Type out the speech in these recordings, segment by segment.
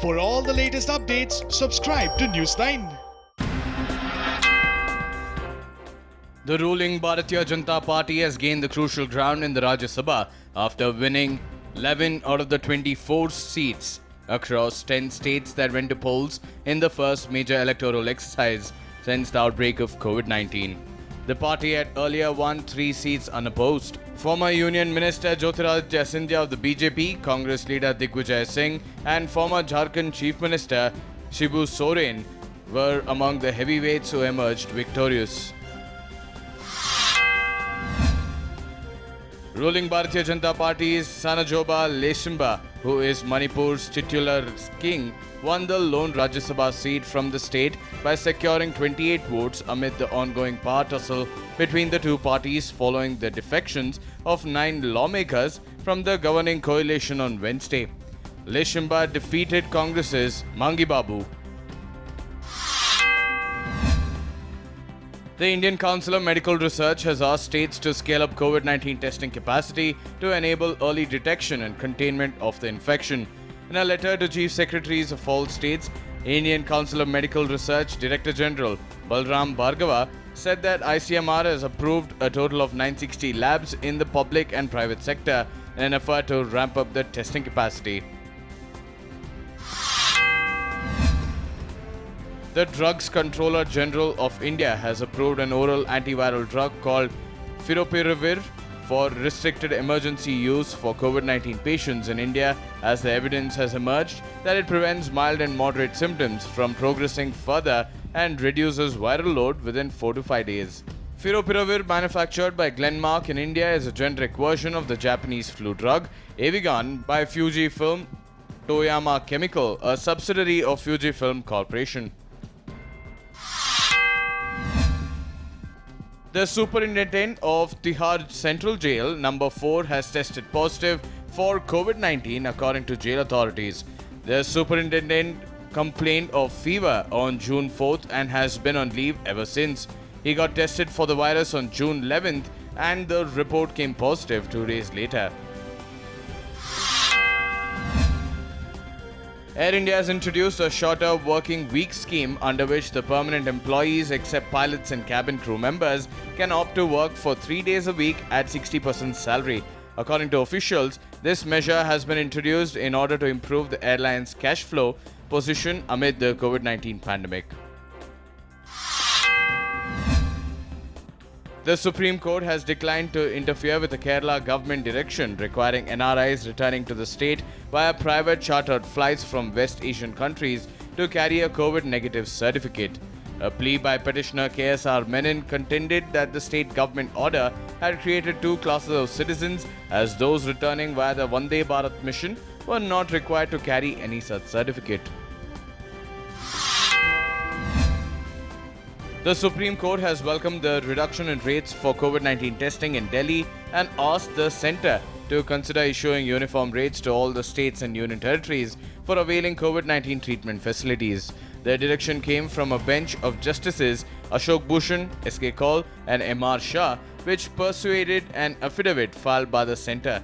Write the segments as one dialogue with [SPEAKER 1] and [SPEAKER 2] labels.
[SPEAKER 1] For all the latest updates, subscribe to News9.
[SPEAKER 2] The ruling Bharatiya Janata Party has gained the crucial ground in the Rajya Sabha after winning 11 out of the 24 seats across 10 states that went to polls in the first major electoral exercise since the outbreak of COVID-19. The party had earlier won 3 seats unopposed. Former Union Minister Jyotiraditya Scindia of the BJP, Congress leader Digvijay Singh, and former Jharkhand Chief Minister Shibu Soren were among the heavyweights who emerged victorious. Ruling Bharatiya Janata Party's Sanajoba Leshimba, who is Manipur's titular king, won the lone Rajya Sabha seat from the state by securing 28 votes amid the ongoing power tussle between the two parties following the defections of 9 lawmakers from the governing coalition on Wednesday. Leshimba defeated Congress's Mangi Babu. The Indian Council of Medical Research has asked states to scale up COVID-19 testing capacity to enable early detection and containment of the infection. In a letter to Chief Secretaries of all states, Indian Council of Medical Research Director General Balram Bhargava said that ICMR has approved a total of 960 labs in the public and private sector in an effort to ramp up the testing capacity. The Drugs Controller General of India has approved an oral antiviral drug called Favipiravir for restricted emergency use for COVID-19 patients in India, as the evidence has emerged that it prevents mild and moderate symptoms from progressing further and reduces viral load within 4 to 5 days. Favipiravir, manufactured by Glenmark in India, is a generic version of the Japanese flu drug Avigan by Fujifilm Toyama Chemical, a subsidiary of Fujifilm Corporation. The superintendent of Tihar Central Jail No. 4 has tested positive for COVID-19 according to jail authorities. The superintendent complained of fever on June 4th and has been on leave ever since. He got tested for the virus on June 11th and the report came positive 2 days later. Air India has introduced a shorter working week scheme under which the permanent employees, except pilots and cabin crew members, can opt to work for 3 days a week at 60% salary. According to officials, this measure has been introduced in order to improve the airline's cash flow position amid the COVID-19 pandemic. The Supreme Court has declined to interfere with the Kerala government direction requiring NRIs returning to the state via private chartered flights from West Asian countries to carry a COVID negative certificate. A plea by petitioner KSR Menon contended that the state government order had created 2 classes of citizens, as those returning via the Vande Bharat mission were not required to carry any such certificate. The Supreme Court has welcomed the reduction in rates for COVID-19 testing in Delhi and asked the centre to consider issuing uniform rates to all the states and union territories for availing COVID-19 treatment facilities. The direction came from a bench of Justices Ashok Bhushan, S.K. Kaul and M.R. Shah, which persuaded an affidavit filed by the centre.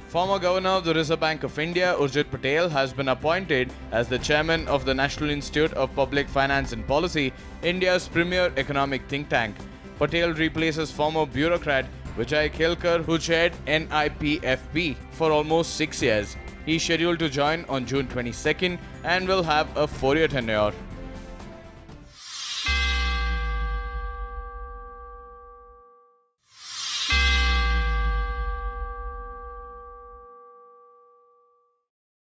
[SPEAKER 2] Former Governor of the Reserve Bank of India, Urjit Patel, has been appointed as the chairman of the National Institute of Public Finance and Policy, India's premier economic think tank. Patel replaces former bureaucrat Vijay Kelkar, who chaired NIPFB for almost 6 years. He is scheduled to join on June 22nd and will have a 4-year tenure.